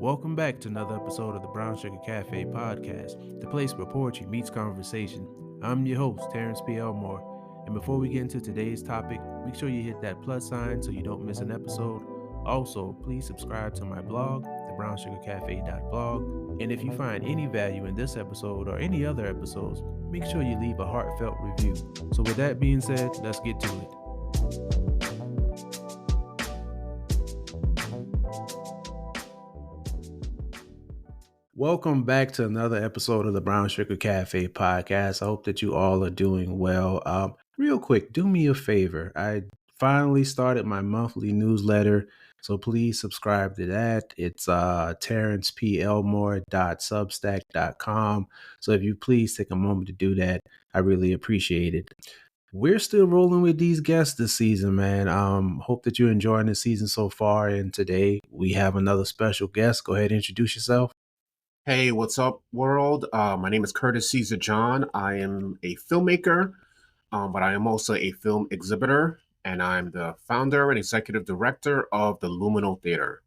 Welcome back to another episode of the Brown Sugar Cafe podcast, the place where poetry meets conversation. I'm your host, Terrence P. Elmore, and before we get into today's topic, make sure you hit that plus sign so you don't miss an episode. Also, please subscribe to my blog, thebrownssugarcafe.blog, and if you find any value in this episode or any other episodes, make sure you leave a heartfelt review. So with that being said, let's get to it. Welcome back to another episode of the Brown Sugar Cafe podcast. I hope that you all are doing well. Real quick, do me a favor. I finally started my monthly newsletter, so please subscribe to that. It's terrenceplmore.substack.com. So if you please take a moment to do that, I really appreciate it. We're still rolling with these guests this season, man. Hope that you're enjoying the season so far. And today we have another special guest. Go ahead and introduce yourself. Hey, what's up, world? My name is Curtis Caesar John. I am a filmmaker, but I am also a film exhibitor, and I'm the founder and executive director of the Luminal Theater.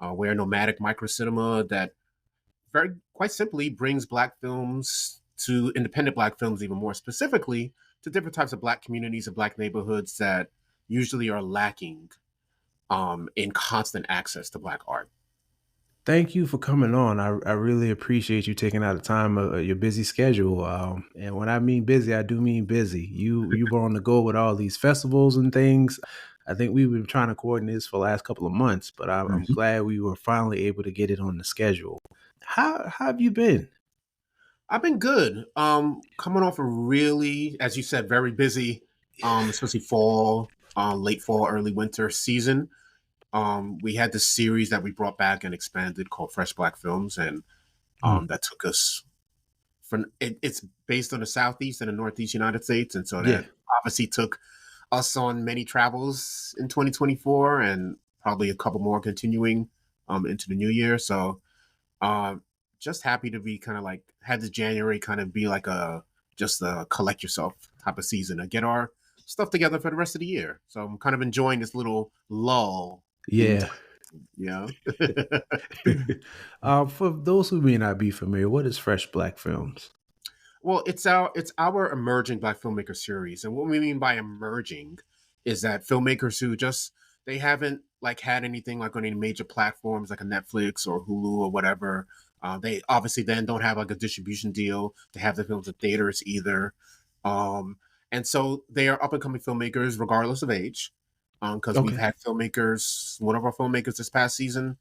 We're a nomadic microcinema that quite simply brings Black films to independent Black films, even more specifically, to different types of Black communities and Black neighborhoods that usually are lacking in constant access to Black art. Thank you for coming on. I really appreciate you taking out the time of your busy schedule. And when I mean busy, I do mean busy. You were on the go with all these festivals and things. I think we've been trying to coordinate this for the last couple of months, but I'm glad we were finally able to get it on the schedule. How have you been? I've been good. Coming off a really, as you said, very busy, especially fall, late fall, early winter season. We had this series that we brought back and expanded called Fresh Black Films, and that took us from. It's based on the Southeast and the Northeast United States, and so that obviously took us on many travels in 2024, and probably a couple more continuing into the new year. So, just happy to be kind of like had this January kind of be like just a collect yourself type of season and get our stuff together for the rest of the year. So I'm kind of enjoying this little lull. Yeah. Yeah. For those who may not be familiar, what is Fresh Black Films? Well, it's our emerging Black filmmaker series, and what we mean by emerging is that filmmakers who just they haven't like had anything like on any major platforms like a Netflix or Hulu or whatever. They obviously then don't have like a distribution deal to have the films in theaters either, and so they are up and coming filmmakers regardless of age. Because we've had filmmakers, one of our filmmakers this past season,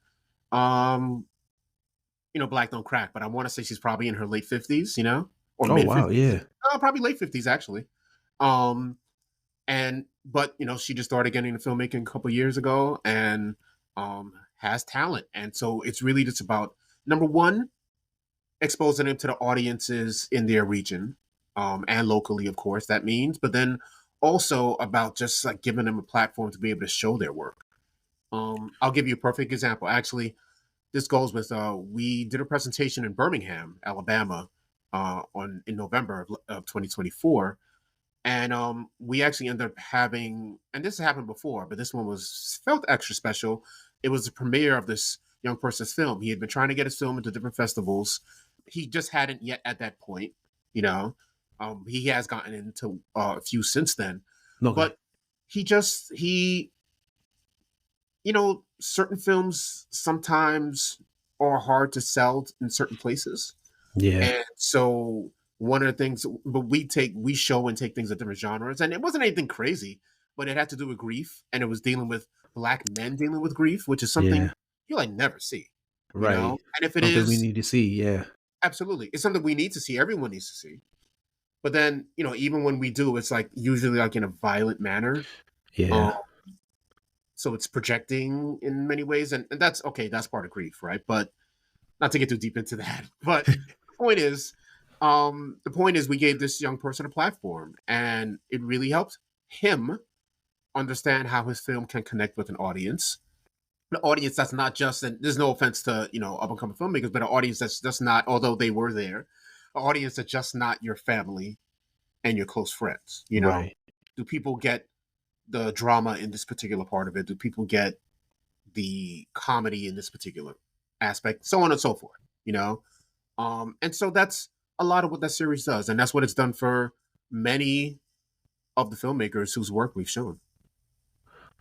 Black Don't Crack, but I want to say she's probably in her late 50s, or mid 50s. Wow, yeah. Probably late 50s actually. But she just started getting into filmmaking a couple years ago and has talent. And so it's really just about number one, exposing them to the audiences in their region, and locally, of course, that means, but then also about just like giving them a platform to be able to show their work. I'll give you a perfect example. Actually, this goes with we did a presentation in Birmingham, Alabama, in November of 2024, and we actually ended up having, and this has happened before, but this one felt extra special. It was the premiere of this young person's film. He had been trying to get his film into different festivals. He just hadn't yet at that point, he has gotten into a few since then, but certain films sometimes are hard to sell in certain places. Yeah. And so one of the things, but we show and take things at different genres, and it wasn't anything crazy, but it had to do with grief, and it was dealing with Black men dealing with grief, which is something you like never see, right? And if it something is, we need to see, absolutely, it's something we need to see. Everyone needs to see. But then, even when we do, it's like usually like in a violent manner. Yeah. So it's projecting in many ways, and that's okay. That's part of grief, right? But not to get too deep into that. But the point is, we gave this young person a platform, and it really helped him understand how his film can connect with an audience. An audience that's not just, and there's no offense to up and coming filmmakers, but an audience that's just not, although they were there, an audience that's just not your family and your close friends. Right. Do people get the drama in this particular part of it? Do people get the comedy in this particular aspect, so on and so forth. You know, and so that's a lot of what that series does, and that's what it's done for many of the filmmakers whose work we've shown.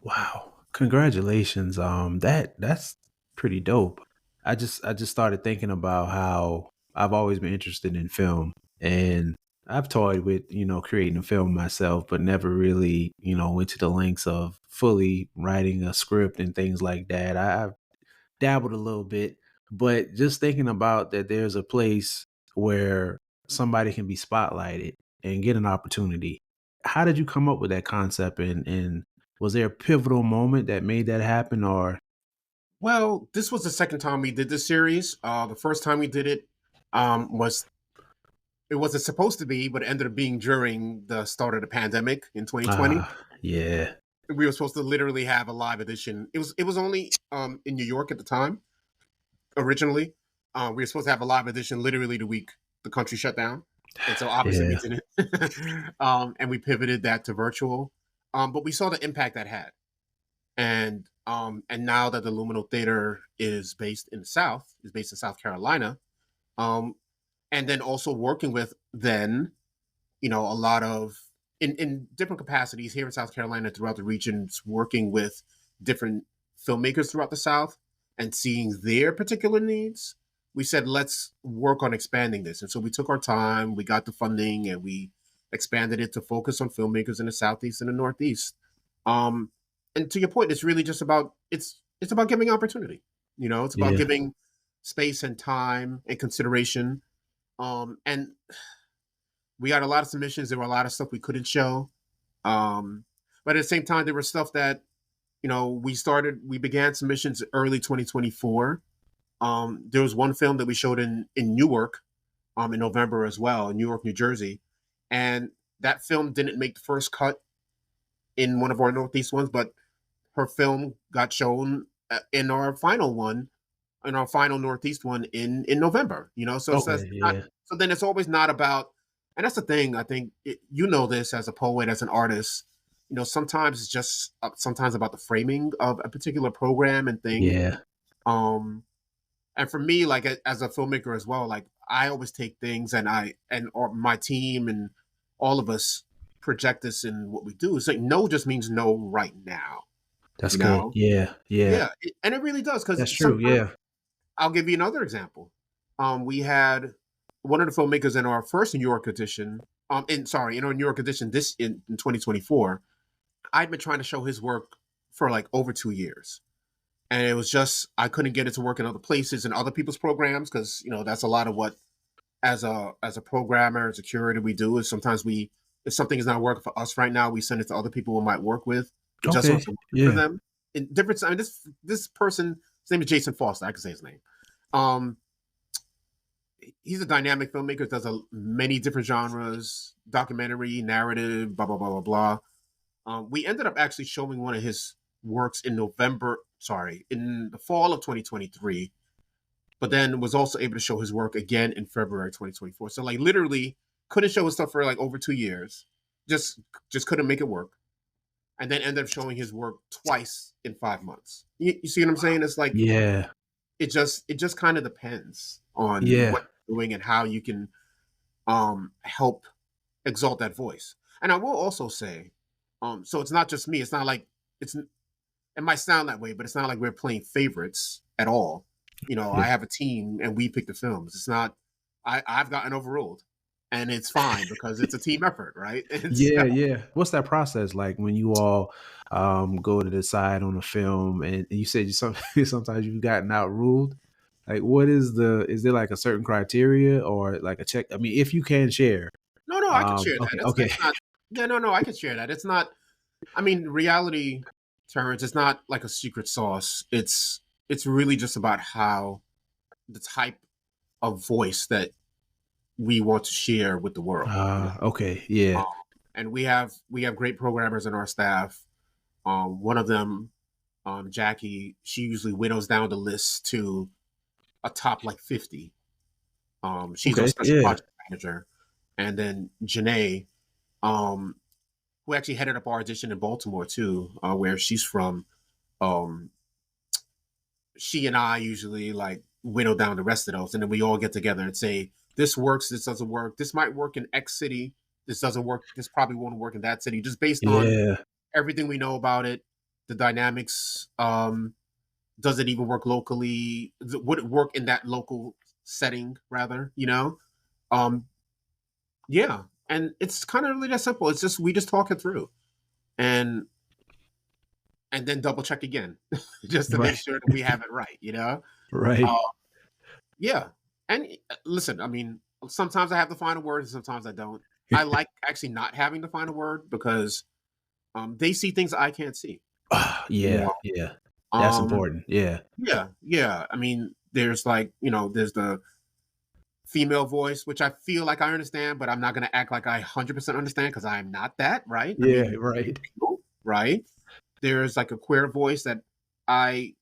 Wow. Congratulations. That's pretty dope. I just started thinking about how I've always been interested in film, and I've toyed with, creating a film myself, but never really, went to the lengths of fully writing a script and things like that. I've dabbled a little bit, but just thinking about that there's a place where somebody can be spotlighted and get an opportunity. How did you come up with that concept, and was there a pivotal moment that made that happen, or Well, this was the second time we did this series. The first time we did it was it wasn't supposed to be, but it ended up being during the start of the pandemic in 2020. yeah. We were supposed to literally have a live edition. It was only in New York at the time originally. We were supposed to have a live edition literally the week the country shut down, and so obviously we Yeah. didn't. And we pivoted that to virtual. But we saw the impact that had, and now that the Luminal Theater is based in South Carolina, um, and then also working with then a lot of in different capacities here in South Carolina throughout the regions, working with different filmmakers throughout the South and seeing their particular needs. We said let's work on expanding this, and so we took our time. We got the funding, and we expanded it to focus on filmmakers in the Southeast and the Northeast. Um, and to your point, it's really just about it's about giving opportunity. It's about Yeah. giving space and time and consideration. And we got a lot of submissions. There were a lot of stuff we couldn't show. Um, but at the same time, there was stuff that, we began submissions early 2024. There was one film that we showed in Newark in November as well, in Newark, New Jersey. And that film didn't make the first cut in one of our Northeast ones, but her film got shown in our final one, in our final Northeast one in November. So it's Okay. that's not. Yeah. So then it's always not about. And that's the thing. I think this as a poet, as an artist. Sometimes it's just sometimes about the framing of a particular program and thing. Yeah. Um, and for me, like as a filmmaker as well, like I always take things and or my team and all of us project this in what we do. It's like no just means no right now. That's You good. know, Yeah. Yeah. yeah, and it really does because That's true. sometimes Yeah. I'll give you another example. We had one of the filmmakers in our first New York edition. In our New York edition this in 2024. I'd been trying to show his work for like over 2 years, and it was just I couldn't get it to work in other places and other people's programs because that's a lot of what as a programmer, as a curator, we do is sometimes we if something is not working for us right now, we send it to other people we might work with, just so Okay. it's working for Yeah. them. In different, I mean, this person, his name is Jason Foster. I can say his name. Um, he's a dynamic filmmaker. Does many different genres, documentary, narrative, blah blah blah blah blah. We ended up actually showing one of his works in in the fall of 2023, but then was also able to show his work again in February 2024. So like literally couldn't show his stuff for like over 2 years. Just couldn't make it work. And then ended up showing his work twice in 5 months. You see what I'm saying? It's like Yeah. it just kind of depends on Yeah. what you're doing and how you can help exalt that voice. And I will also say, so it's not just me. It's not like it's it might sound that way, but it's not like we're playing favorites at all. I Yeah. have a team and we pick the films. It's not I've gotten overruled. And it's fine because it's a team effort, right? And so, Yeah, yeah. What's that process like when you all go to decide on a film, and you said sometimes you've gotten outruled? Like, is there like a certain criteria or like a check? I mean, if you can share. no, I can share that. Okay, It's okay. it's not yeah, no, I can share that. It's not I mean, reality turns, it's not like a secret sauce. It's really just about how the type of voice that we want to share with the world. Okay, yeah. Um, and we have great programmers in our staff. One of them, Jackie, she usually whittles down the list to a top like 50. She's our Okay, special yeah. project manager, and then Janae, um, who actually headed up our audition in Baltimore too, where she's from. Um, she and I usually like whittle down the rest of those, and then we all get together and say this works, this doesn't work, this might work in X city, this doesn't work, this probably won't work in that city, just based on Yeah. everything we know about it, the dynamics. Does it even work locally? Would it work in that local setting? Rather, um, yeah. And it's kind of really that simple. It's just we just talk it through, and then double check again, just to make Right. sure that we have it right. Uh, Right. yeah. And listen, I mean, sometimes I have the final word, and sometimes I don't. I like actually not having the final word because they see things I can't see. You Yeah, know, yeah. That's um, important. Yeah. yeah, yeah. I mean, there's like there's the female voice, which I feel like I understand, but I'm not going to act like I 100% understand because I'm not that, right? I Yeah, mean, right. people, right? There's like a queer voice that I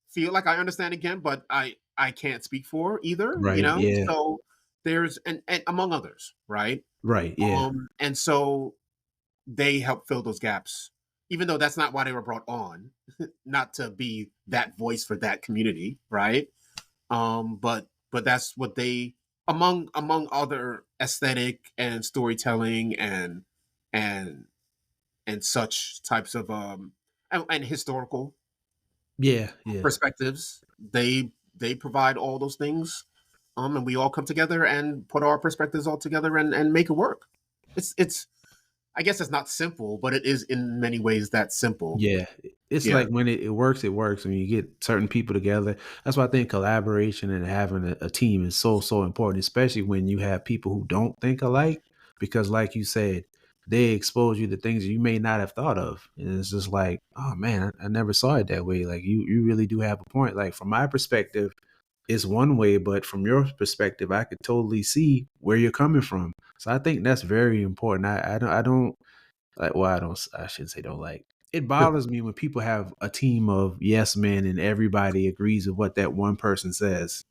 feel like I understand again, but I can't speak for either, Right, yeah. So there's and among others, right? Right, yeah. And so they help fill those gaps, even though that's not why they were brought on, not to be that voice for that community, right? But that's what they, among other aesthetic and storytelling and and such types of and historical Yeah, yeah. perspectives, they provide all those things, and we all come together and put our perspectives all together and make it work. It's I guess it's not simple, but it is in many ways that simple. Yeah, it's Yeah. like when it works, it works. When you get certain people together, that's why I think collaboration and having a team is so so important, especially when you have people who don't think alike. Because, like you said, they expose you to things you may not have thought of, and it's just like, oh man, I never saw it that way. Like you really do have a point. Like from my perspective, it's one way, but from your perspective, I could totally see where you're coming from. So I think that's very important. I don't like, well, I shouldn't say don't like. It bothers me when people have a team of yes men and everybody agrees with what that one person says.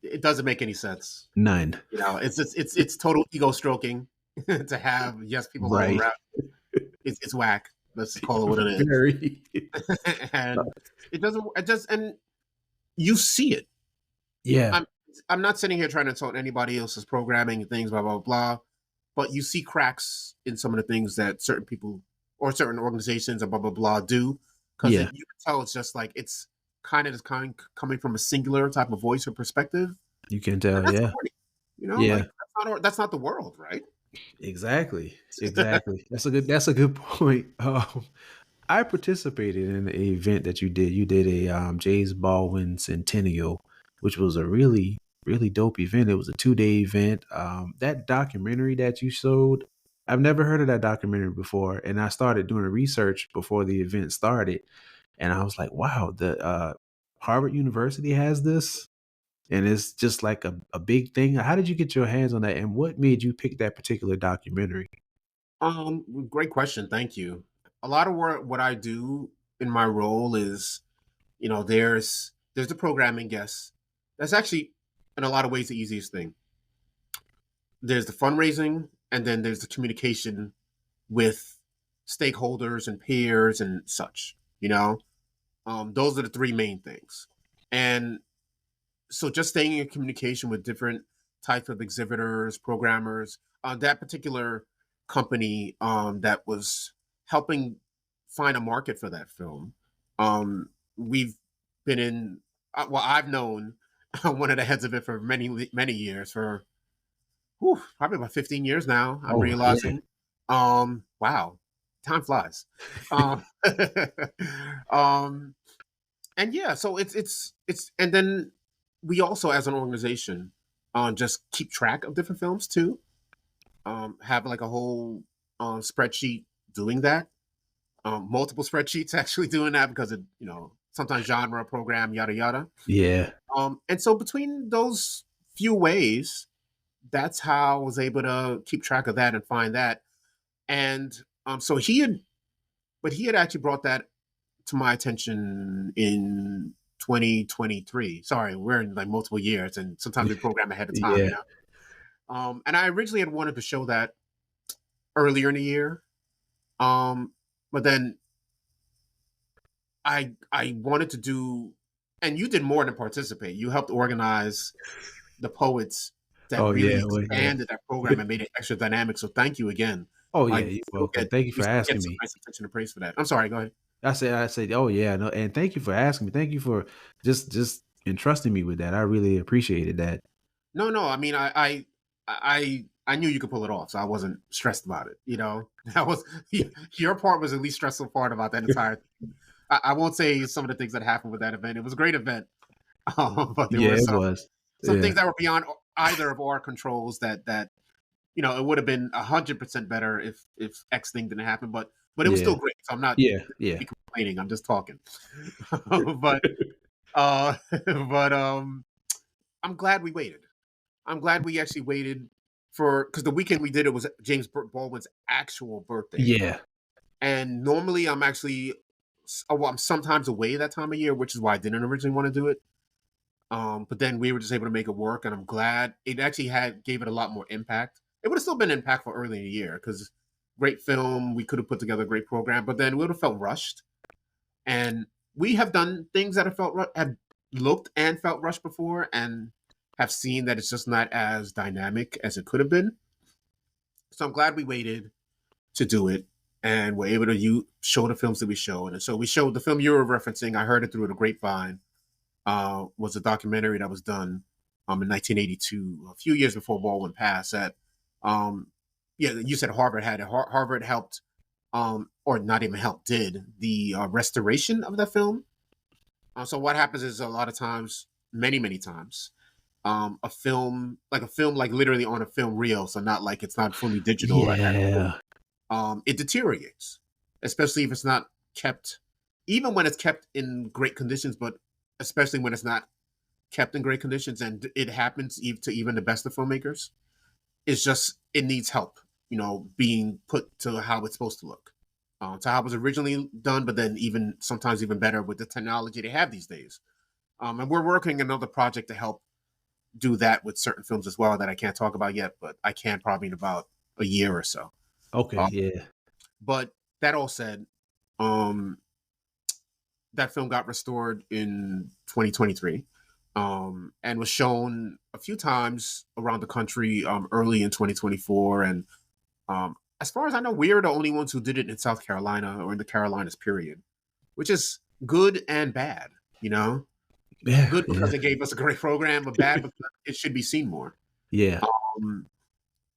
It doesn't make any sense. None. It's total ego stroking to have yes people all Right. around. It's whack. Let's just call it what it is. Very. And it doesn't. It just and you see it. Yeah. I'm I'm not sitting here trying to insult anybody else's programming and things, blah blah blah. But you see cracks in some of the things that certain people or certain organizations and blah blah blah do because you Yeah. can tell it's just like it's kind of just coming from a singular type of voice or perspective, You can and tell. that's Yeah. corny. Yeah. Like that's not the world, right? Exactly. Exactly. That's a good point. I participated in the event that you did. You did a James Baldwin Centennial, which was a really, really dope event. It was a 2 day event. That documentary that you showed, I've never heard of that documentary before. And I started doing research before the event started. And I was like, wow, the Harvard University has this. And it's just like a big thing. How did you get your hands on that? And what made you pick that particular documentary? Great question. Thank you. A lot of what I do in my role is, there's the programming, yes. That's actually in a lot of ways the easiest thing. There's the fundraising, and then there's the communication with stakeholders and peers and such. Those are the three main things. And so just staying in communication with different types of exhibitors, programmers, that particular company that was helping find a market for that film. We've been in, well, I've known one of the heads of it for many, many years, for probably about 15 years now, I'm Oh, yeah. realizing. Wow, time flies. Um, um, and yeah, so and then we also as an organization just keep track of different films too. Have like a whole spreadsheet doing that. Multiple spreadsheets actually doing that because of sometimes genre, program, yada yada. Yeah. And so between those few ways, that's how I was able to keep track of that and find that. And so he had actually brought that to my attention in 2023. Sorry, we're in like multiple years, and sometimes we program ahead of time, Yeah. And I originally had wanted to show that earlier in the year, but then I wanted to do. and you did more than participate. You helped organize the poets that Oh, really yeah, well, yeah. expanded that program and made it extra dynamic. So thank you again. Oh, yeah, You you're still welcome. Thank you for get asking some me. nice attention and praise for that. I'm sorry. Go ahead. I said, "Oh, yeah, no," and thank you for asking me. Thank you for just entrusting me with that. I really appreciated that. No, no. I mean, I knew you could pull it off, so I wasn't stressed about it. You know, that was your part was the least stressful part about that entire. I won't say some of the things that happened with that event. It was a great event, but there Yeah, were it was. some Yeah. things that were beyond either of our controls. That it would have been 100% better if X thing didn't happen. But it was Yeah. still great. So I'm not Yeah, yeah. complaining. I'm just talking. but uh, but I'm glad we waited. I'm glad we actually waited for because the weekend we did it was James Baldwin's actual birthday, Yeah. and normally I'm actually I'm sometimes away that time of year, which is why I didn't originally want to do it. But then we were just able to make it work, and I'm glad it actually had gave it a lot more impact. It would have still been impactful early in the year because great film, we could have put together a great program, but then we would have felt rushed. And we have done things that have looked and felt rushed before, and have seen that it's just not as dynamic as it could have been. So I'm glad we waited to do it, and we're able to show the films that we showed. And so we showed the film you were referencing. I heard it through the grapevine. Was a documentary that was done in 1982, a few years before Baldwin passed. That yeah, you said Harvard had it. Harvard helped, or not even helped, did the restoration of the film. So what happens is a lot of times, many times, a film like literally on a film reel, so not like it's not fully digital. Yeah. It deteriorates, especially if it's not kept, even when it's kept in great conditions, but especially when it's not kept in great conditions, and it happens to even the best of filmmakers. It's just it needs help, being put to how it's supposed to look, to how it was originally done, but then even sometimes even better with the technology they have these days. And we're working another project to help do that with certain films as well that I can't talk about yet, but I can probably in about a year or so. Okay, Uh, yeah. but that all said, um, that film got restored in 2023, and was shown a few times around the country early in 2024. And as far as I know, we are the only ones who did it in South Carolina or in the Carolinas, period, which is good and bad. You know, Yeah, good yeah. because it gave us a great program, but bad because it should be seen more. Yeah. Um,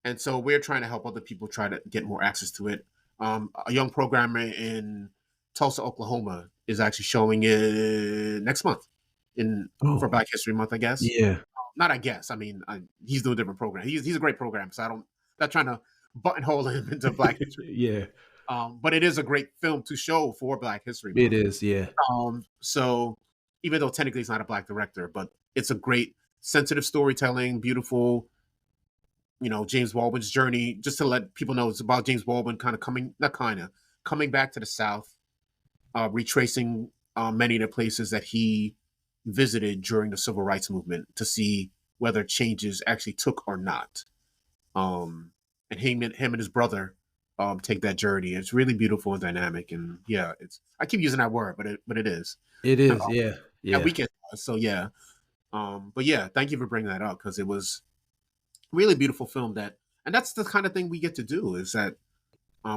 and so we're trying to help other people try to get more access to it. A young programmer in Tulsa, Oklahoma, is actually showing it next month in for Oh, Black History Month, I guess. yeah. Not I guess. I mean, he's doing a different program. He's a great program, so I don't not trying to buttonhole him into Black History. Yeah. But it is a great film to show for Black History It Month. is, yeah. So even though technically it's not a black director, but it's a great sensitive storytelling, beautiful, James Baldwin's journey, just to let people know it's about James Baldwin kind of coming back to the South, retracing many of the places that he visited during the civil rights movement to see whether changes actually took or not. And him and his brother take that journey. It's really beautiful and dynamic. And yeah, I keep using that word, but it is. It is, yeah. And Yeah. we can so yeah. But yeah, thank you for bringing that up because it was really beautiful film and that's the kind of thing we get to do is that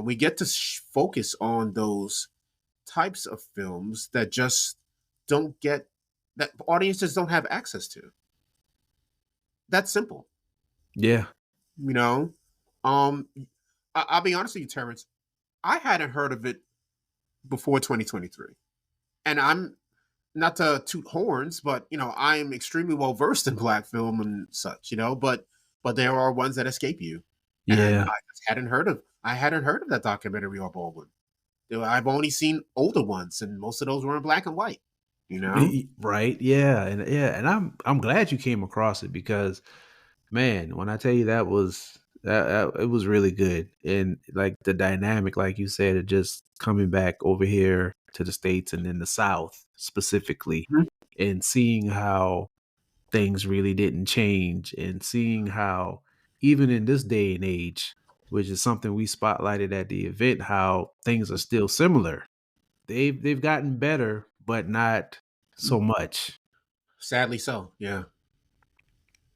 we get to focus on those types of films that just don't get that audiences don't have access to. That's simple, Yeah. you know. Um, I'll be honest with you, Terrence. I hadn't heard of it before 2023, and I'm not to toot horns, but I am extremely well versed in black film and such, but there are ones that escape you, and Yeah. I just hadn't heard of that documentary or Baldwin. I've only seen older ones, and most of those were in black and white. You know, Right, and I'm glad you came across it because, man, when I tell you that it was really good, and, like, the dynamic, like you said, of just coming back over here to the States and in the South specifically, Mhm. and seeing how things really didn't change, and seeing how even in this day and age, which is something we spotlighted at the event, how things are still similar. They've gotten better, but not so much. Sadly so. Yeah.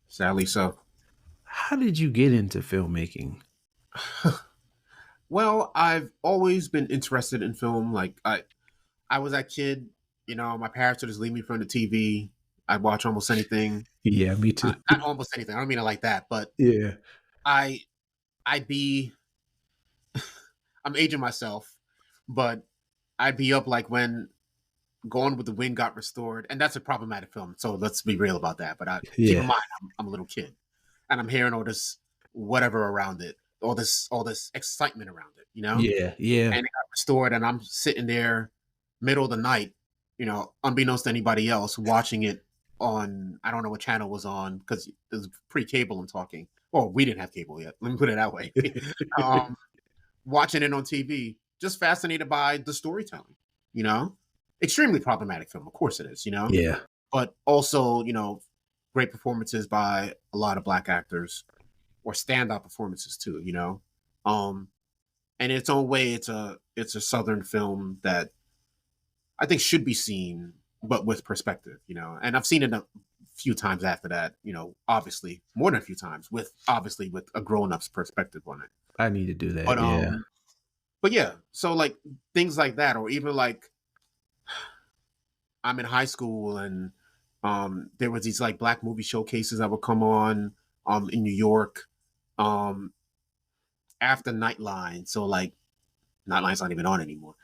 Sadly so. How did you get into filmmaking? Well, I've always been interested in film. Like I was that kid, my parents would just leave me in front of the TV. I'd watch almost anything. Yeah, me too. Not almost anything. I don't mean it like that, but Yeah. I I'd be I'm aging myself, but I'd be up like when Gone with the Wind got restored, and that's a problematic film. So let's be real about that. But keep in Yeah. mind, I'm a little kid, and I'm hearing all this whatever around it, all this excitement around it, Yeah. Yeah. and it got restored, and I'm sitting there, middle of the night, unbeknownst to anybody else, watching it on I don't know what channel it was on because it was pre-cable. I'm talking. Well, we didn't have cable yet. Let me put it that way. um, Watching it on TV, just fascinated by the storytelling, you know? Extremely problematic film, of course it is, Yeah. but also, great performances by a lot of black actors or standout performances too, Um, and in its own way, it's a Southern film that I think should be seen, but with perspective, And I've seen it a few times after that, obviously more than a few times with a grown up's perspective on it. I need to do But that. Yeah. um, But yeah, so like things like that, or even like I'm in high school and there was these like black movie showcases that would come on in New York um after Nightline. So like Nightline's not even on anymore.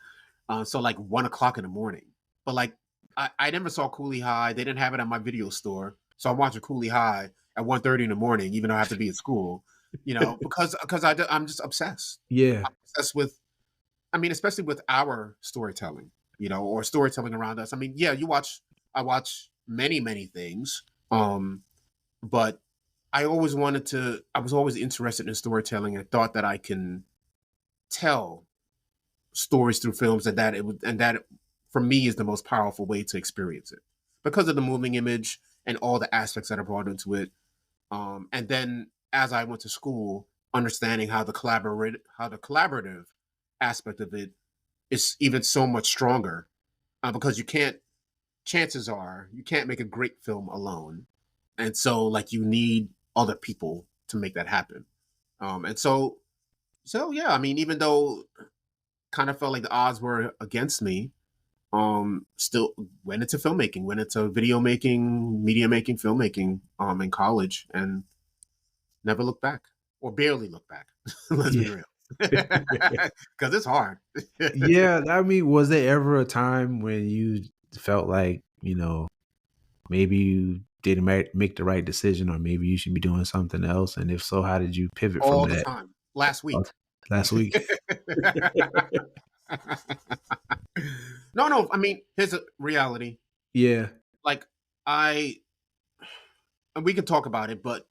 So like 1 o'clock in the morning. But like I never saw Cooley High. They didn't have it at my video store. So I'm watching Cooley High at 1:30 in the morning, even though I have to be at school, because I'm just obsessed. Yeah. I'm obsessed with I mean, especially with our storytelling, or storytelling around us. I mean, yeah, I watch many, many things. But I was always interested in storytelling and thought that I can tell stories through films and that for me is the most powerful way to experience it because of the moving image and all the aspects that are brought into it. And then as I went to school, understanding how the collaborative aspect of it is even so much stronger because chances are you can't make a great film alone, and so like you need other people to make that happen. And so yeah, I mean, even though kind of felt like the odds were against me, still went into filmmaking, went into video making, media making, filmmaking, in college, and never looked back or barely looked back. Let's be Yeah. real, because it's hard. Yeah. I mean, was there ever a time when you felt like, maybe you didn't make the right decision, or maybe you should be doing something else? And if so, how did you pivot from All the that? time. Last Uh, week. Last week? No, no. I mean, here's a reality. Yeah. Like I, and we can talk about it, but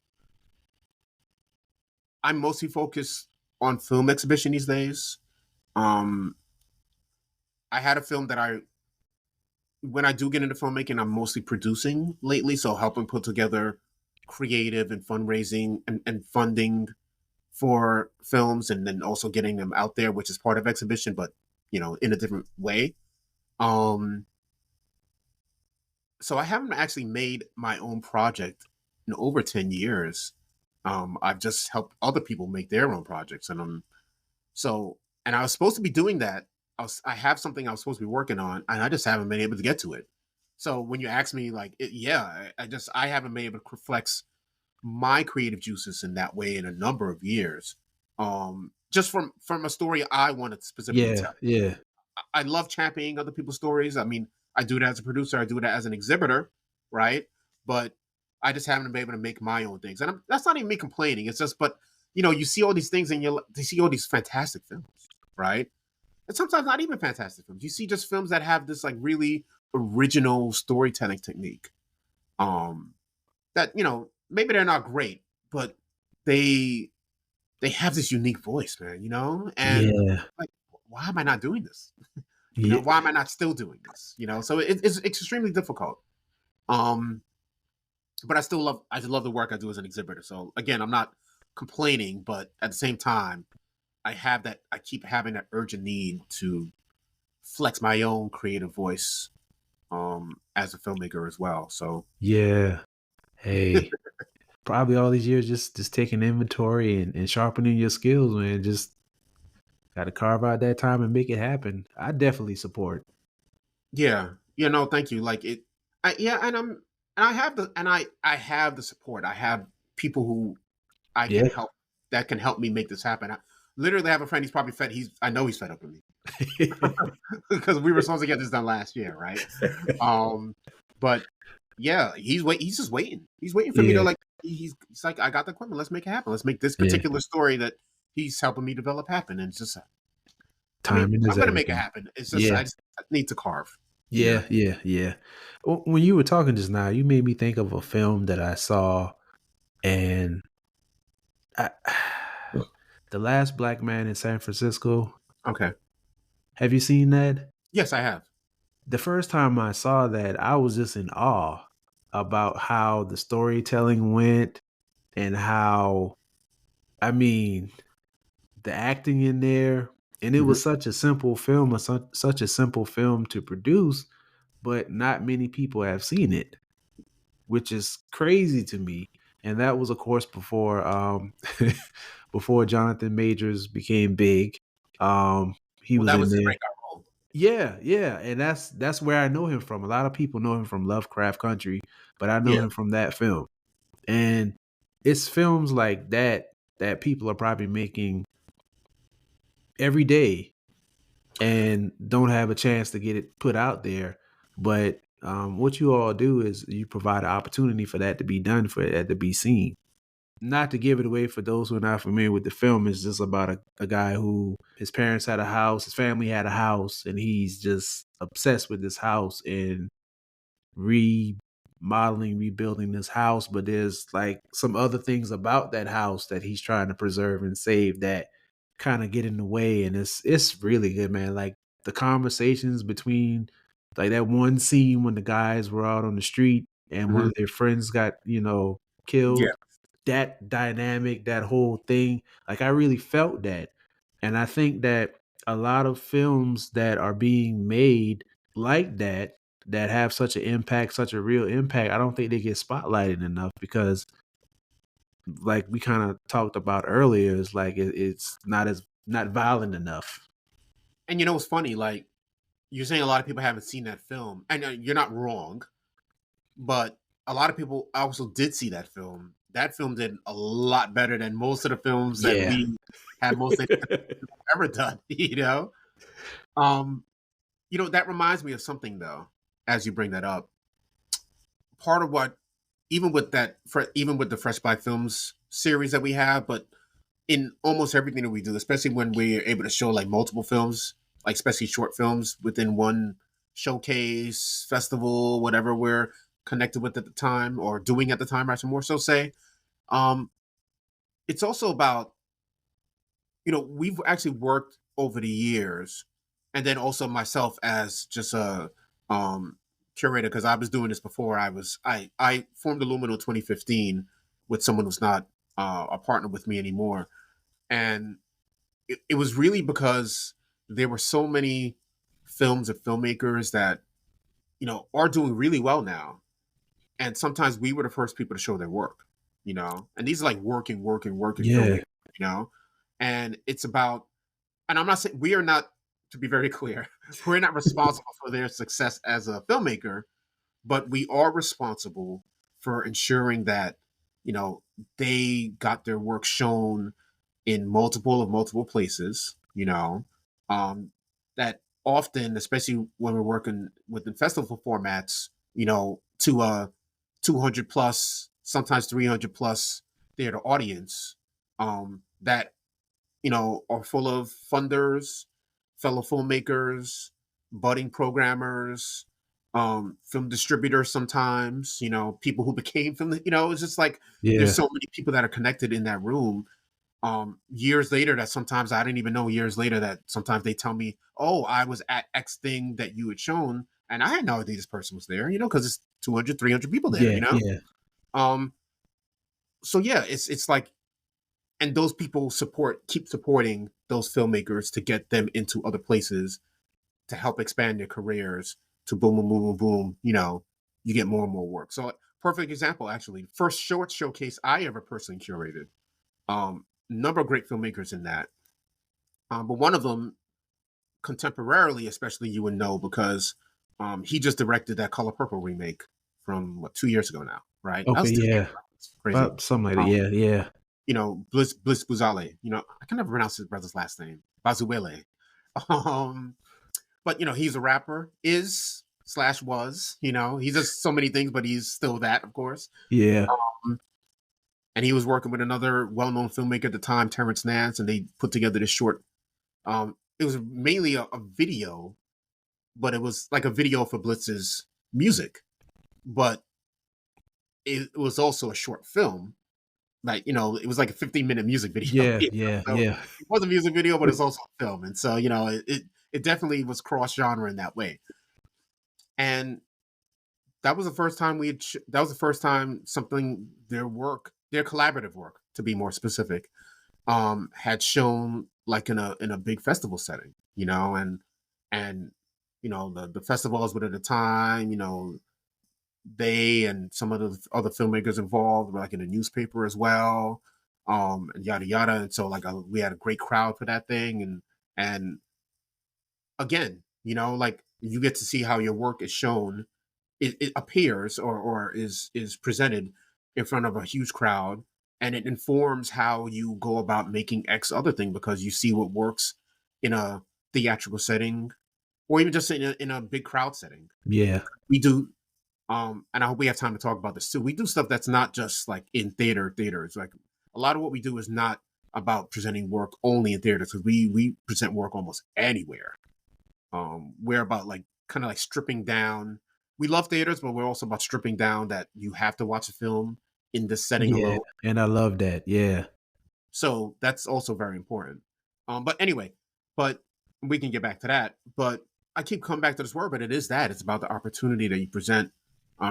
I'm mostly focused on film exhibition these days. Um, I had a film that when I do get into filmmaking, I'm mostly producing lately, so helping put together creative and fundraising and funding for films, and then also getting them out there, which is part of exhibition, but in a different way. Um, so I haven't actually made my own project in over 10 years. I've just helped other people make their own projects. And I was supposed to be doing that. I have something I was supposed to be working on, and I just haven't been able to get to it. So when you ask me, like, yeah, I haven't been able to flex my creative juices in that way in a number of years. Just from a story I wanted to specifically Yeah. tell. Yeah. I love championing other people's stories. I mean, I do that as a producer. I do that as an exhibitor, right? But I just haven't been able to make my own things, and that's not even me complaining. It's just, but you see all these things, and you see all these fantastic films, right? And sometimes not even fantastic films. You see just films that have this like really original storytelling technique. Um, that maybe they're not great, but they they have this unique voice, man. And Yeah. like, why am I not doing this? Yeah. Why am I not still doing this? So it's extremely difficult. Um, but I love the work I do as an exhibitor. So again, I'm not complaining, but at the same time, I keep having that urgent need to flex my own creative voice as a filmmaker as well. So Yeah. Hey, probably all these years just taking inventory and sharpening your skills, man. Just gotta carve out that time and make it happen. I definitely support. yeah, yeah, no, thank you. Like it, yeah, and I have I have the support. I have people who I can Yeah. help that can help me make this happen. I literally have a friend. He's probably fed. I know he's fed up with me because we were supposed to get this done last year, right? But yeah, He's just waiting. He's waiting for me to Yeah. like. He's like, I got the equipment. Let's make it happen. Let's make this Yeah. particular story that he's helping me develop happen. And it's just, I mean, Timing is I'm gonna make it everything. happen. It's just, Yeah. I need to carve. Yeah. Yeah, yeah, yeah. When you were talking just now, you made me think of a film that I saw, and I, The Last Black Man in San Francisco. Okay. Have you seen that? Yes, I have. The first time I saw that, I was just in awe about how the storytelling went and how, I mean, the acting in there. And it Mhm. was such a simple film, such a simple film to produce, but not many people have seen it, which is crazy to me. And that was, of course, before before Jonathan Majors became big. He Well, was that in was his there. breakout role. Yeah, yeah, and that's where I know him from. A lot of people know him from Lovecraft Country, but I know Yeah. him from that film. And it's films like that that people are probably making every day and don't have a chance to get it put out there. But what you all do is you provide an opportunity for that to be done, for that to be seen. Not to give it away for those who are not familiar with the film, it's just about a guy who his parents had a house, his family had a house, and he's just obsessed with this house and remodeling, rebuilding this house. But there's like some other things about that house that he's trying to preserve and save that kind of get in the way. And it's really good, man. Like the conversations between, like that one scene when the guys were out on the street and one Hmm. of their friends got, Yeah. killed. That dynamic, that whole thing, like I really felt that. And I think that a lot of films that are being made like that, that have such an impact, such a real impact, I don't think they get spotlighted enough because, like we kind of talked about earlier, it's like it's not violent enough. And you know what's funny? Like you're saying, a lot of people haven't seen that film, and you're not wrong. But a lot of people also did see that film. That film did a lot better than most of the films that Yeah. we have mostly ever done. Um, that reminds me of something though. As you bring that up, part of what, even with the Fresh Black Films series that we have, but in almost everything that we do, especially when we're able to show like multiple films, like especially short films within one showcase, festival, whatever we're connected with at the time or doing at the time, I should more so say. Um, it's also about, we've actually worked over the years, and then also myself as just a curator, because I was doing this before. I formed the Luminal 2015 with someone who's not a partner with me anymore, and it was really because there were so many films and filmmakers that are doing really well now, and sometimes we were the first people to show their work, and these are like working Yeah. filmmakers, you know, and it's about, and I'm not saying we are not, to be very clear, we're not responsible for their success as a filmmaker, but we are responsible for ensuring that you know they got their work shown in multiple places, um, that often, especially when we're working within festival formats, to a 200 plus, sometimes 300 plus theater audience, that are full of funders, fellow filmmakers, budding programmers, film distributors sometimes, people who became film, it's just like there's Yeah. so many people that are connected in that room. Years later, that sometimes I didn't even know, years later, that sometimes they tell me, oh, I was at X thing that you had shown, and I had no idea this person was there, because it's 200, 300 people there, Yeah. Yeah. Um, so yeah, it's like, and those people keep supporting those filmmakers to get them into other places to help expand their careers. to boom, boom, boom, boom, boom, you get more and more work. So perfect example, actually, first short showcase I ever personally curated. Number of great filmmakers in that. But one of them contemporarily, especially you would know because he just directed that Color Purple remake from 2 years ago now, right? That Okay, was 2 years yeah. ago. It's crazy. About something like that. Um, Yeah, yeah. Bliss Buzale. I can never pronounce his brother's last name. Bazuele. Um, but he's a rapper, is slash was. He does so many things, but he's still that, of course. Yeah. Um, and he was working with another well-known filmmaker at the time, Terrence Nance, and they put together this short. It was mainly a video, but it was like a video for Blitz's music. But it was also a short film. Like, it was like a 15-minute music video. Yeah, yeah, So yeah. it was a music video, but it's also a film. And so, it definitely was cross genre in that way. And that was the first time that was the first time something, their collaborative work, to be more specific, had shown like in a big festival setting, and the festivals were at the time, they and some of the other filmmakers involved were like in the newspaper as well, and yada yada. And so like we had a great crowd for that thing, and again, like you get to see how your work is shown. It appears or is presented in front of a huge crowd, and it informs how you go about making X other thing because you see what works in a theatrical setting or even just in a big crowd setting. Yeah. We do, and I hope we have time to talk about this too. We do stuff that's not just like in theaters. Like a lot of what we do is not about presenting work only in theaters because we present work almost anywhere. We're about like kind of like stripping down. We love theaters, but we're also about stripping down that you have to watch a film in this setting Yeah, alone. and I love that. Yeah. So that's also very important. But anyway, but we can get back to that. But I keep coming back to this word, but it is that it's about the opportunity that you present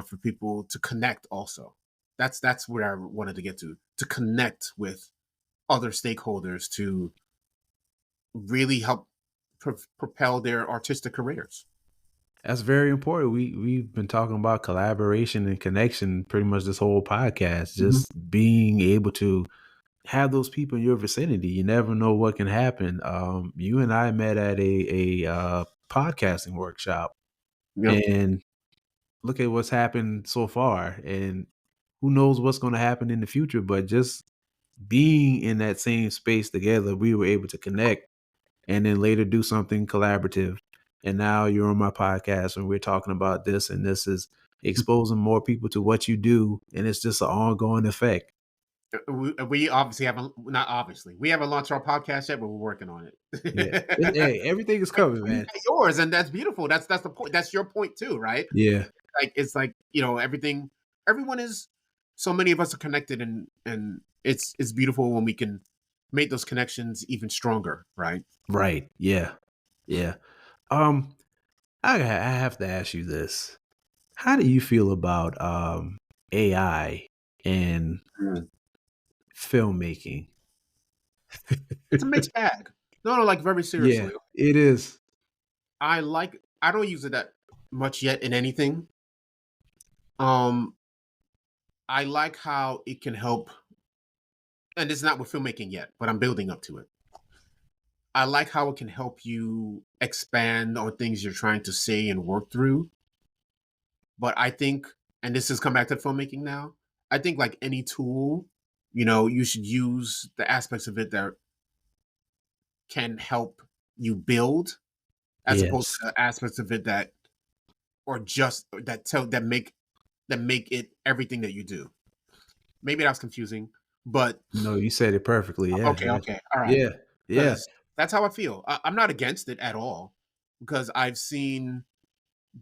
for people to connect. Also, that's where I wanted to get to connect with other stakeholders to really help propel their artistic careers. That's very important. We've been talking about collaboration and connection pretty much this whole podcast. Mhm. Just being able to have those people in your vicinity. You never know what can happen. You and I met at a podcasting workshop, Yep. and look at what's happened so far. And who knows what's going to happen in the future? But just being in that same space together, we were able to connect and then later do something collaborative. And now you're on my podcast and we're talking about this, and this is exposing more people to what you do, and it's just an ongoing effect. We obviously haven't, not obviously, we haven't launched our podcast yet, but we're working on Yeah. it. Hey, everything is But coming, you man. got yours, and that's beautiful. That's the point. That's your point too, right? Yeah. Like it's like everything. Everyone is. So many of us are connected, and it's beautiful when we can make those connections even stronger, right? Right. Yeah. Yeah. Um, I have to ask you this. How do you feel about AI and Mm. filmmaking? It's a mixed bag. No, no, like very Yeah, seriously. it is. I don't use it that much yet in anything. Um, I like how it can help, and it's not with filmmaking yet, but I'm building up to it. I like how it can help you expand on things you're trying to say and work through. But I think, and this has come back to filmmaking now, I think like any tool, you should use the aspects of it that can help you build as opposed Yes. to the aspects of it that or just that make it everything that you do. Maybe that's confusing, but No, you said it perfectly. Yeah. okay, okay, all right. Yeah. Yeah. Because that's how I feel. I'm not against it at all because I've seen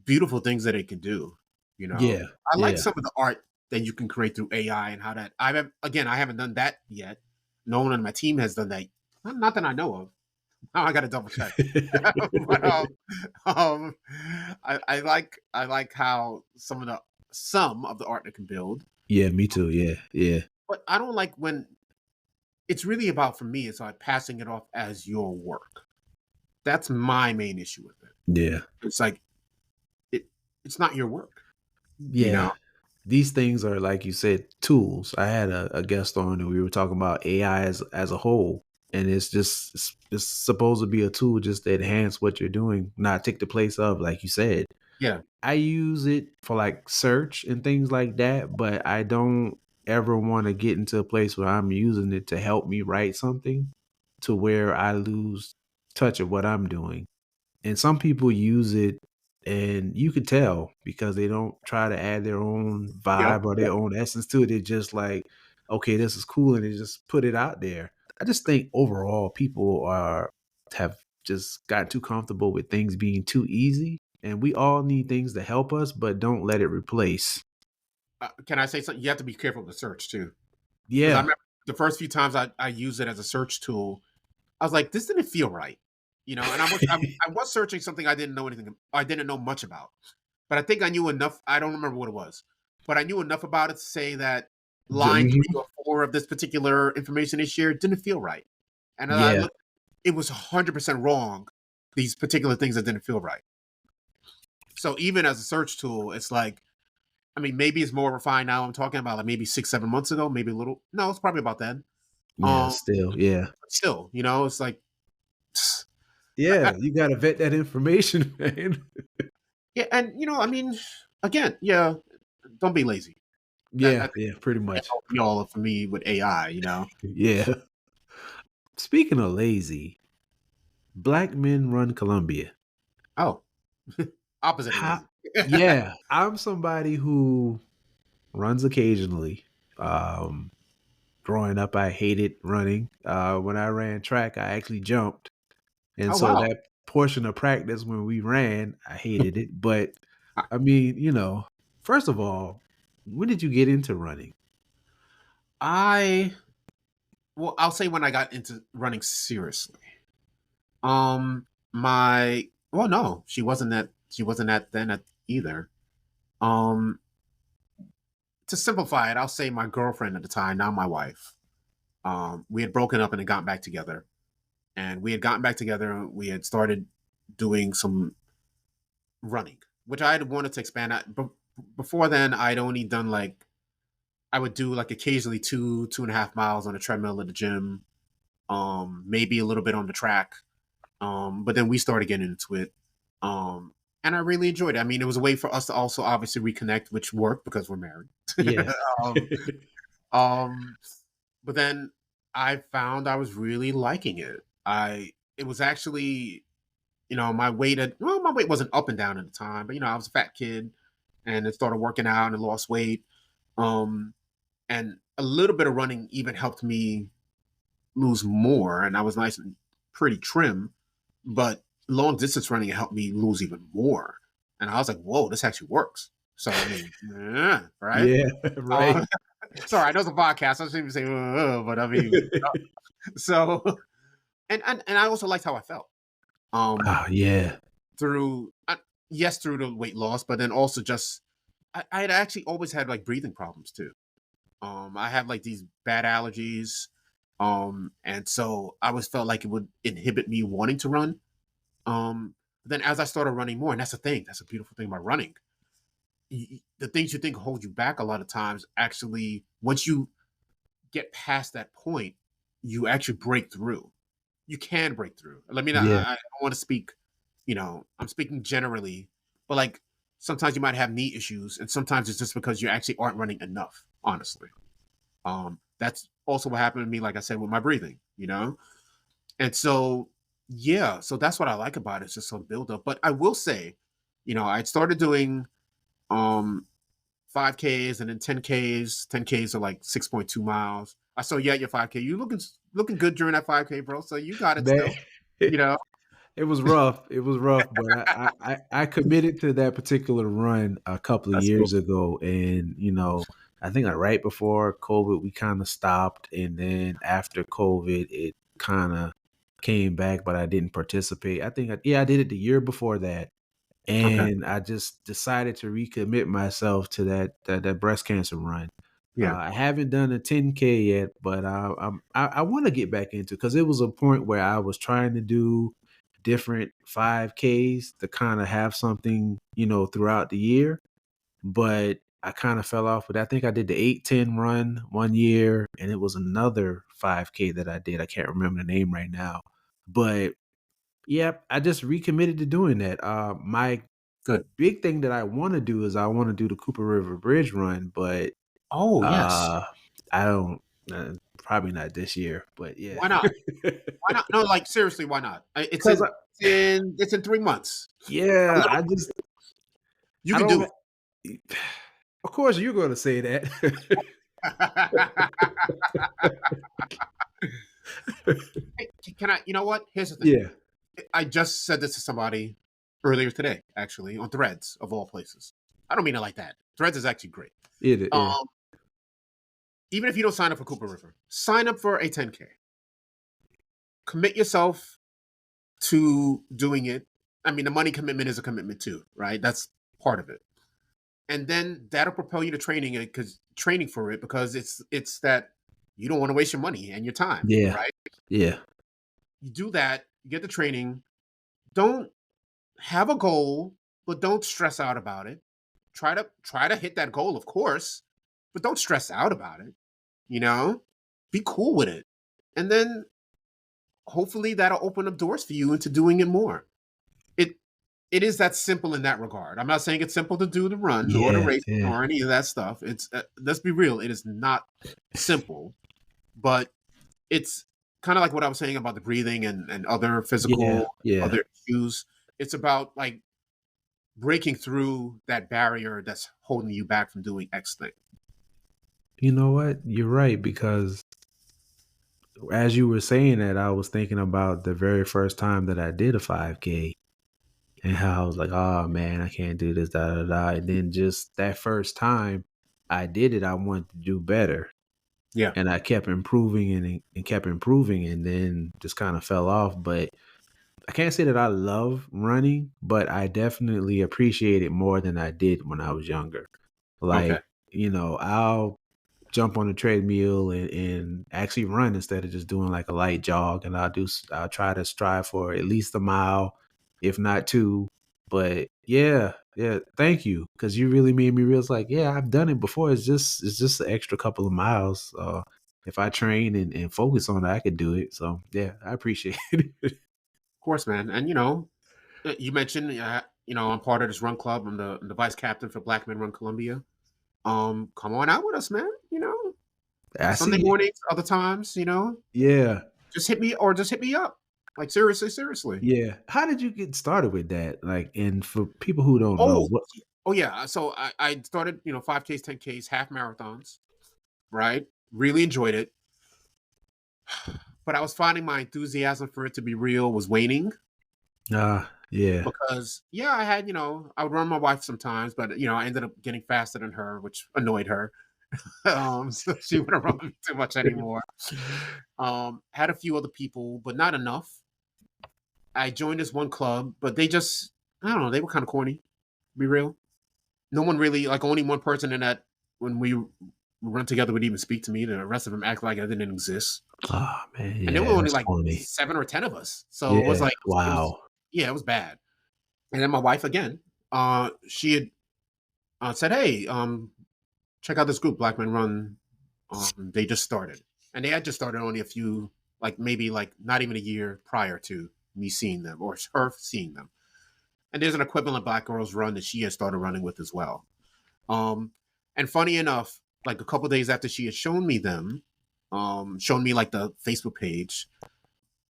beautiful things that it can do. Yeah. I like Yeah. some of the art that you can create through AI and how that I haven't done that yet. No one on my team has done that. Not that I know of. Now I got to double check. But um, I like how some of the art it can build, Yeah, me too. Yeah. Yeah. but I don't like when it's really about for me. It's like passing it off as your work. That's my main issue with it. Yeah. It's like it's not your work, you know? Yeah. These things are, like you said, tools. I had a guest on and we were talking about AI as a whole. And it's supposed to be a tool just to enhance what you're doing, not take the place of, like you said. Yeah. I use it for like search and things like that, but I don't ever want to get into a place where I'm using it to help me write something to where I lose touch of what I'm doing. And some people use it and you could tell because they don't try to add their own Yep. vibe or their own essence to it. They just like, okay, this is cool, and they just put it out there. I just think overall people have just gotten too comfortable with things being too easy. And we all need things to help us, but don't let it replace. Can I say something? You have to be careful with the search too, because I Yeah. remember the first few times I used it as a search tool, I was like, this didn't feel right, and I was searching something I didn't know much about, but I think I knew enough. I don't remember what it was, but I knew enough about it to say that line three Mhm. or four of this particular information it shared didn't feel right, and I Yeah. looked, it was 100% wrong. These particular things that didn't feel right. So even as a search tool, it's like, I mean, maybe it's more refined now. I'm talking about like maybe 6, 7 months ago, maybe a little. No, it's probably about then. Yeah, Um, still. Yeah. but still, it's like, Yeah, you got to vet that information, man. yeah, and I mean, again, yeah, don't be lazy. That Yeah, that yeah, pretty that much. helped me all for me with AI. Yeah. Speaking of lazy, black men run Colombia. Oh, opposite of How lazy. Yeah, I'm somebody who runs occasionally. Um, Growing up, I hated running. When I ran track, I actually jumped. And Oh so wow. that portion of practice when we ran, I hated it. But I, I mean, first of all, when did you get into running? I well, I'll say when I got into running seriously. My well, no, she wasn't that then either. Um, to simplify it, I'll say my girlfriend at the time, now my wife. We had broken up and had gotten back together, and we had gotten back together. And we had started doing some running, which I had wanted to expand at. But before then, I'd only done like I would do like occasionally 2.5 miles on a treadmill at the gym, maybe a little bit on the track. But then we started getting into it, um, and I really enjoyed it. I mean, it was a way for us to also obviously reconnect, which worked because we're married. Yeah. um, um, but then I found I was really liking it. It was actually, my weight wasn't up and down at the time, but I was a fat kid and then started working out and lost weight. Um, and a little bit of running even helped me lose more, and I was nice and pretty trim. But long distance running helped me lose even more, and I was like, "Whoa, this actually works." So I mean, yeah, right? Yeah, right. Uh, sorry, I know it's a podcast. I shouldn't even say, but I mean, so and I also liked how I felt. Um, Oh, yeah. through yes, through the weight loss, but then also just I had actually always had like breathing problems too. I have like these bad allergies. And so I always felt like it would inhibit me wanting to run. But then as I started running more, and that's the thing, that's a beautiful thing about running. The things you think hold you back a lot of times actually, once you get past that point, you actually break through. You can break through. I mean, Yeah. I don't want to speak, I'm speaking generally, but like sometimes you might have knee issues, and sometimes it's just because you actually aren't running enough, honestly. That's also what happened to me, like I said, with my breathing. And so, yeah, so that's what I like about it. It's just sort of build up. But I will say, I started doing um 5Ks and then 10Ks. 10Ks are like 6.2 miles. I saw you at your 5K. You looking good during that 5K, bro. So you got it Man, still, you know. it was rough. It was rough, but I committed to that particular run a couple of That's cool. years ago, and I think like right before COVID, we kind of stopped, and then after COVID, it kind of came back, but I didn't participate. Yeah, I did it the year before that, Okay. and I just decided to recommit myself to that breast cancer run. Yeah. I haven't done a 10K yet, but I want to get back into because it was a point where I was trying to do. different 5Ks to kind of have something, throughout the year. But I kind of fell off with I think I did the 810 run one year, and it was another 5K that I did. I can't remember the name right now. But yeah, I just recommitted to doing that. My Good. big thing that I want to do is I want to do the Cooper River Bridge run, but Oh, yes. uh I don't probably not this year, but yeah. Why not? Why not? No, like seriously, why not? Cuz It's in 3 months. A yeah, little. You I can do don't it. of course you're going to say that. Hey, can I? You know what? Here's the thing. Yeah, I just said this to somebody earlier today, actually, on Threads of all places. I don't mean it like that. Threads is actually great. yeah. Um, Even if you don't sign up for Cooper River, sign up for a 10K. Commit yourself to doing it. I mean, the money commitment is a commitment too, right? That's part of it. And then that'll propel you to training for it because it's that you don't want to waste your money and your time, Yeah. right? Yeah. You do that, you get the training. Don't have a goal, but don't stress out about it. Try to hit that goal, of course, but don't stress out about it. You know, be cool with it, and then hopefully that'll open up doors for you into doing it more. It it is that simple in that regard. I'm not saying it's simple to do the run or the Yeah, race yeah. or any of that stuff. It's let's be real, it is not simple, but it's kind of like what I was saying about the breathing and other Yeah, physical yeah. other issues. It's about like breaking through that barrier that's holding you back from doing X thing. You know what? You're right, because as you were saying that, I was thinking about the very first time that I did a 5K and how I was like, "Oh man, I can't do this, da da da." And then just that first time I did it, I wanted to do better. Yeah. And I kept improving and kept improving and then just kind of fell off. But I can't say that I love running, but I definitely appreciate it more than I did when I was younger. Okay. Like, I'll jump on the treadmill and actually run instead of just doing like a light jog. And I'll try to strive for at least a mile, if not two. But yeah, yeah, thank you. Cause you really made me realize like, yeah, I've done it before. It's just an extra couple of miles. If I train and focus on it, I could do it. So yeah, I appreciate it. Of course, man. And you mentioned, I'm part of this run club. I'm the vice captain for Black Men Run Columbia. Come on out with us, man. I Sunday see it. mornings, other times, Yeah. just hit me up. Like seriously, seriously. Yeah. How did you get started with that? Like, and for people who don't know, Oh, what? oh yeah. So I started, 5Ks, 10Ks, half marathons, right? Really enjoyed it. But I was finding my enthusiasm for it to be real was waning Yeah. because I had, I would run my wife sometimes, but I ended up getting faster than her, which annoyed her. So she wouldn't run with me too much anymore. Had a few other people, but not enough. I joined this one club, but I don't know, they were kind of corny, to be real. No one really, like only one person in that, when we run together, would even speak to me. The rest of them act like I didn't exist. Oh man, And there yeah, were only that's like corny. 7 or 10 of us. So it was Yeah. like, Wow. yeah, it was bad. And then my wife again, she had said, "Hey, check out this group, Black Men Run. They just started, and they had just started only a few, like maybe like not even a year prior to me seeing them or her seeing them. And there's an equivalent Black Girls Run that she had started running with as well. Um, and funny enough, like a couple days after she had shown me them, shown me like the Facebook page,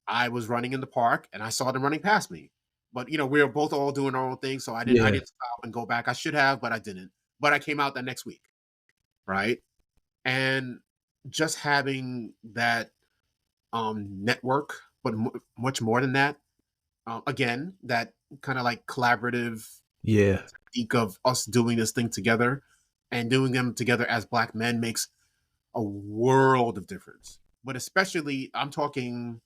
I was running in the park and I saw them running past me. But we were both all doing our own thing, so I didn't I Yeah. didn't stop and go back. I should have, but I didn't. But I came out that next week, right? And just having that network, but much more than that. Again, that kind of like collaborative Yeah. technique of us doing this thing together and doing them together as Black men makes a world of difference. But especially, I'm talking.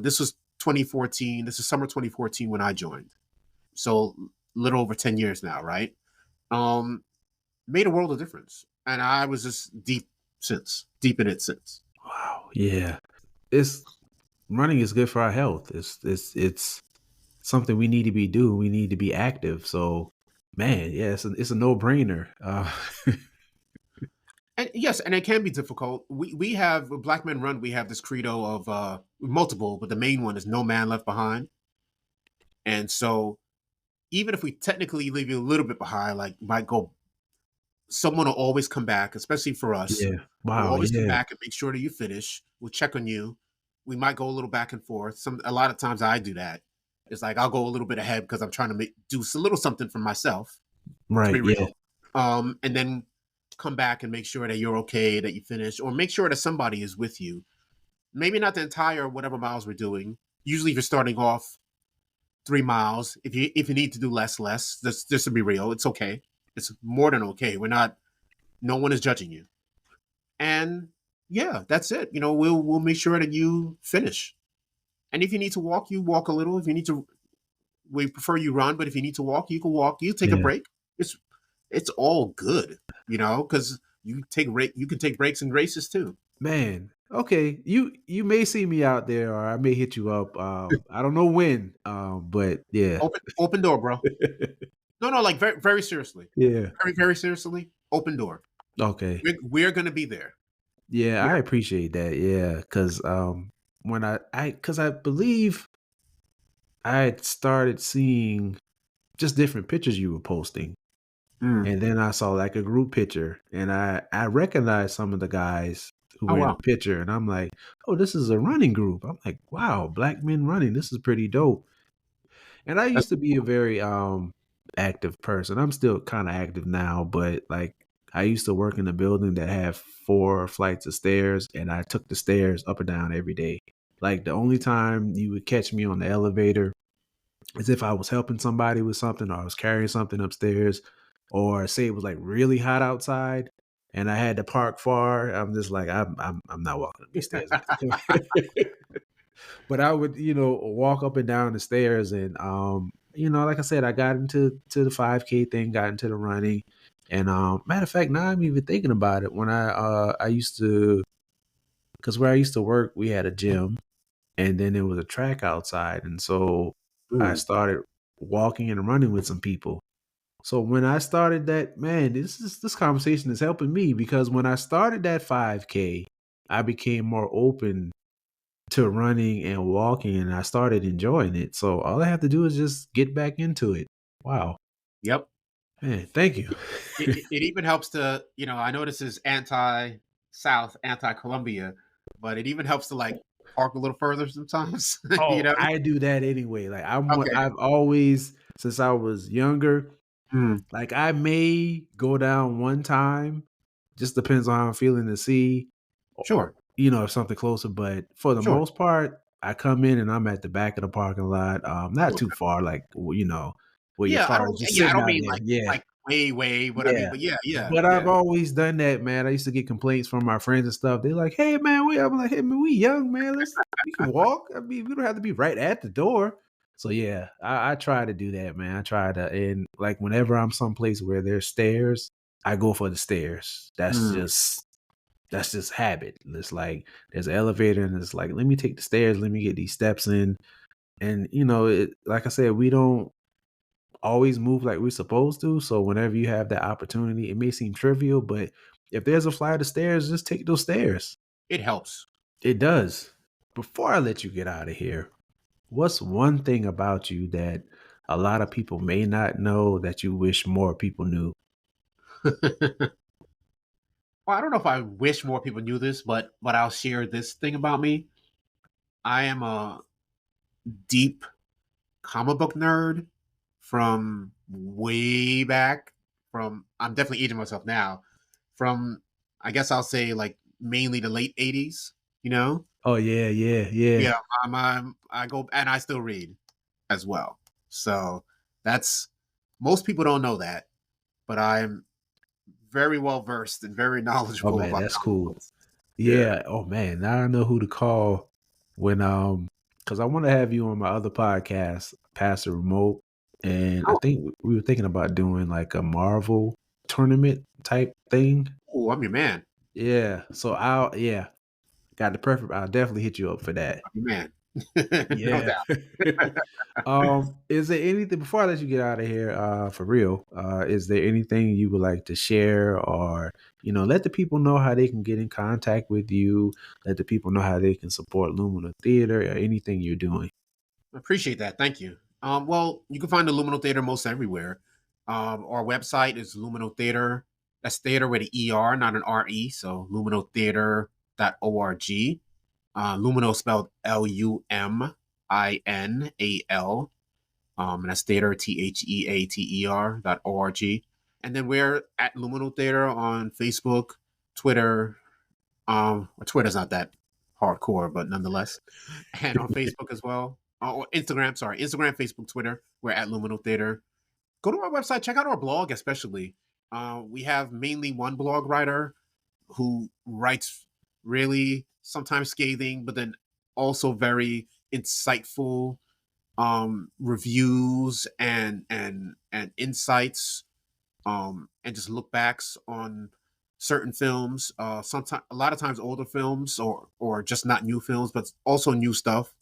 This was 2014. This is summer 2014 when I joined. So a little over 10 years now, right? Um, Made a world of difference. And I was just deep in it since. Wow. Yeah. It's running is good for our health. It's something we need to be doing. We need to be active. So, man, yeah, it's a no brainer. And yes, and it can be difficult. We have Black Men Run. We have this credo of multiple, but the main one is no man left behind. And so even if we technically leave you a little bit behind, like might go, someone will always come back, especially for us. Yeah. We'll Wow. always come Yeah. back and make sure that you finish. We'll check on you. We might go a little back and forth. A lot of times I do that. It's like I'll go a little bit ahead because I'm trying to do a little something for myself, to Right. be Yeah. real. And then come back and make sure that you're okay, that you finish, or make sure that somebody is with you. Maybe not the entire whatever miles we're doing. Usually, if you're starting off 3 miles, if you need to do less. Just to be real, it's okay. It's more than okay. We're not. No one is judging you. And yeah, that's it. We'll make sure that you finish. And if you need to walk, you walk a little. If you need to, we prefer you run. But if you need to walk, you can walk. You take a Yeah. break. It's it's all good. Because you can take breaks and races too. Man. Okay. You may see me out there, or I may hit you up. I don't know when. But yeah. Open door, bro. No, no, like very very seriously, Yeah. very very seriously. Open door. Okay. We're gonna be there. Yeah, I We're appreciate that. Yeah, because when because I believe I had started seeing just different pictures you were posting, mm. and then I saw like a group picture, and I recognized some of the guys who Oh were in the wow. picture, and I'm like, oh, this is a running group. I'm like, wow, black men running. This is pretty dope. And I That's used to be a very active person. I'm still kind of active now, but like I used to work in a building that had 4 flights of stairs, and I took the stairs up and down every day. Like the only time you would catch me on the elevator is if I was helping somebody with something, or I was carrying something upstairs, or say it was like really hot outside and I had to park far. I'm just like I'm not walking up these stairs. But I would, walk up and down the stairs, and like I said, I got into the 5K thing, got into the running. And matter of fact, now I'm even thinking about it. When I used to, because where I used to work, we had a gym, and then there was a track outside, and so I Ooh. started walking and running with some people. So when I started that, man, this conversation is helping me, because when I started that 5K, I became more open to running and walking, and I started enjoying it. So all I have to do is just get back into it. Wow. Yep. Man, thank you. It even helps to, I know this is anti South, anti Columbia, but it even helps to like park a little further sometimes. you Oh, know? I do that anyway. Like Okay. I've always, since I was younger, Mm. like I may go down one time, just depends on how I'm feeling to see, Sure. if something closer. But for the Sure. most part, I come in and I'm at the back of the parking lot, not too Okay. far, like where your Yeah, I car don't is just yeah, I sitting don't out mean there. Yeah. like way, way, but I mean, Yeah. but yeah, yeah, But I've yeah. always done that, man. I used to get complaints from my friends and stuff. They're like, "Hey, man, I'm like, hey, man, we young, man. We can walk. I mean, we don't have to be right at the door." So yeah, I try to do that, man. I try to, and like whenever I'm someplace where there's stairs, I go for the stairs. Mm. That's just habit. It's like there's an elevator, and it's like, let me take the stairs, let me get these steps in, and like I said, we don't always move like we're supposed to. So whenever you have that opportunity, it may seem trivial, but if there's a flight of stairs, just take those stairs. It helps. It does. Before I let you get out of here, what's one thing about you that a lot of people may not know that you wish more people knew? Well, I don't know if I wish more people knew this, but I'll share this thing about me. I am a deep comic book nerd from way back. From I'm definitely aging myself now. From I guess I'll say like mainly the late '80s. You know, Oh yeah, yeah, yeah. yeah. I go and I still read as well. So that's most people don't know that, but I'm very well versed and very Oh knowledgeable man, about that's comic cool. books. Yeah. Yeah. Oh man, now I know who to call when because I want to have you on my other podcast, Pass the Remote, and I Oh, think we were thinking about doing like a Marvel tournament type thing. I'm your man. Yeah. So I'll yeah. got the perfect. I'll definitely hit you up for that. Man, no Yeah. doubt. Is there anything before I let you get out of here, for real? Is there anything you would like to share, or let the people know how they can get in contact with you? Let the people know how they can support Luminal Theater or anything you're doing. I appreciate that. Thank you. Well, you can find the Luminal Theater most everywhere. Our website is Luminal Theater. That's theater with an ER, not an RE. So luminaltheater.org. Luminal spelled Luminal. And that's theater, theater.org. And then we're at Luminal Theater on Facebook, Twitter. Twitter's not that hardcore, but nonetheless, and on Facebook as well. Or Instagram, sorry, Instagram, Facebook, Twitter. We're at Luminal Theater. Go to our website, check out our blog, especially. We have mainly one blog writer who writes really sometimes scathing, but then also very insightful reviews and insights, and just look backs on certain films. Sometimes, a lot of times, older films or just not new films, but also new stuff.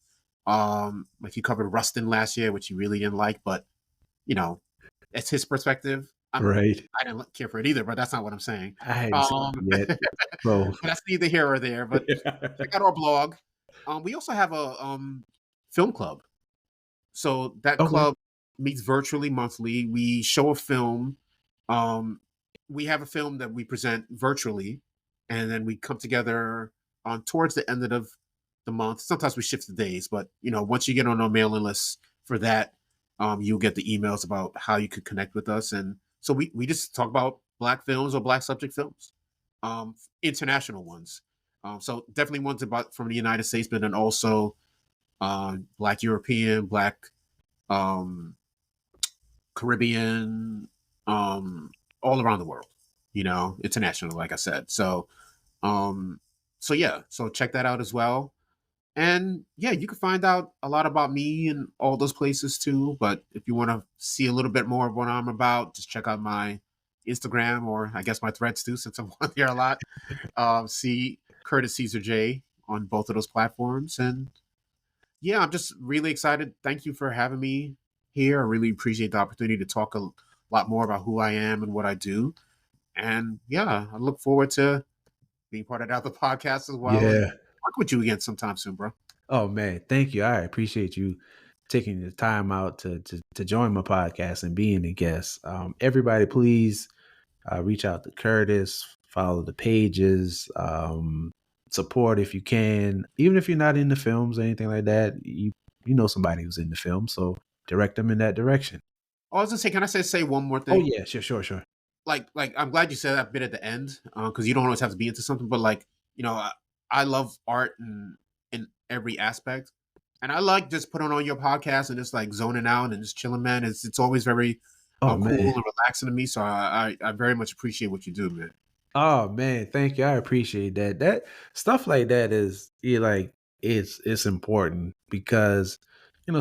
Like he covered Rustin last year, which he really didn't like, but you know, it's his perspective. Right. I didn't care for it either, but that's not what I'm saying. I hadn't seen Um, it yet. So that's neither here or there. But check out our blog. We also have a film club. So that okay. club meets virtually monthly. We show a film. Um, we have a film that we present virtually, and then we come together on towards the end of the month. Sometimes we shift the days, but once you get on our mailing list for that, you'll get the emails about how you could connect with us. And so we just talk about black films or black subject films, international ones. So definitely ones about from the United States, but then also black European, black um, Caribbean, all around the world, international, like I said. Um, so yeah, so check that out as well. And yeah, you can find out a lot about me and all those places too. But if you want to see a little bit more of what I'm about, just check out my Instagram, or I guess my threads too, since I'm on there a lot. See Curtis Caesar J on both of those platforms. And yeah, I'm just really excited. Thank you for having me here. I really appreciate the opportunity to talk a lot more about who I am and what I do. And yeah, I look forward to being part of the other podcast as well and Yeah. work with you again sometime soon, bro. Oh man, thank you. I appreciate you taking the time out to join my podcast and being a guest. Everybody, please reach out to Curtis, follow the pages, support if you can. Even if you're not in the films or anything like that, you know somebody who's in the film, so direct them in that direction. Oh, I was gonna say, can I say one more Oh thing? yeah, sure. Like I'm glad you said that bit at the end, because you don't always have to be into something, but like I love art and in every aspect, and I like just putting on your podcast and just like zoning out and just chilling, man. It's always very Oh cool man. and relaxing to me, so I very much appreciate what you do, man. Oh man, thank you. I appreciate that. That stuff like that is like it's important because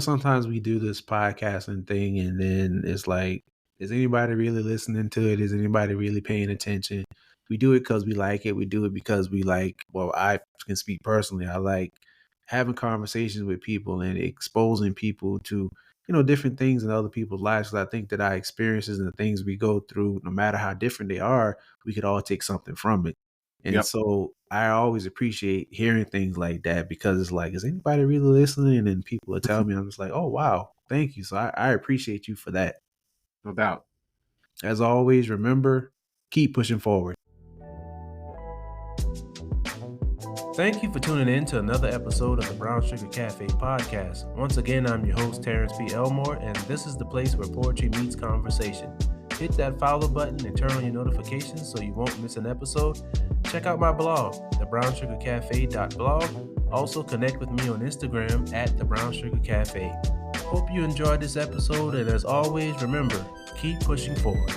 sometimes we do this podcasting thing and then it's like, is anybody really listening to it? Is anybody really paying attention? We do it because we like it. We do it because we like. Well, I can speak personally. I like having conversations with people and exposing people to different things in other people's lives. Because I think that our experiences and the things we go through, no matter how different they are, we could all take something from it. And Yep, so I always appreciate hearing things like that because it's like, is anybody really listening? And then people will tell me, I'm just like, oh, wow, thank you. So I appreciate you for that. no doubt. As always, remember, keep pushing forward. Thank you for tuning in to another episode of the Brown Sugar Cafe podcast. Once again, I'm your host, Terrence P. Elmore, and this is the place where poetry meets conversation. Hit that follow button and turn on your notifications so you won't miss an episode. Check out my blog, thebrownsugarcafe.blog. Also connect with me on Instagram at thebrownsugarcafe. Hope you enjoyed this episode, and as always, remember, keep pushing forward.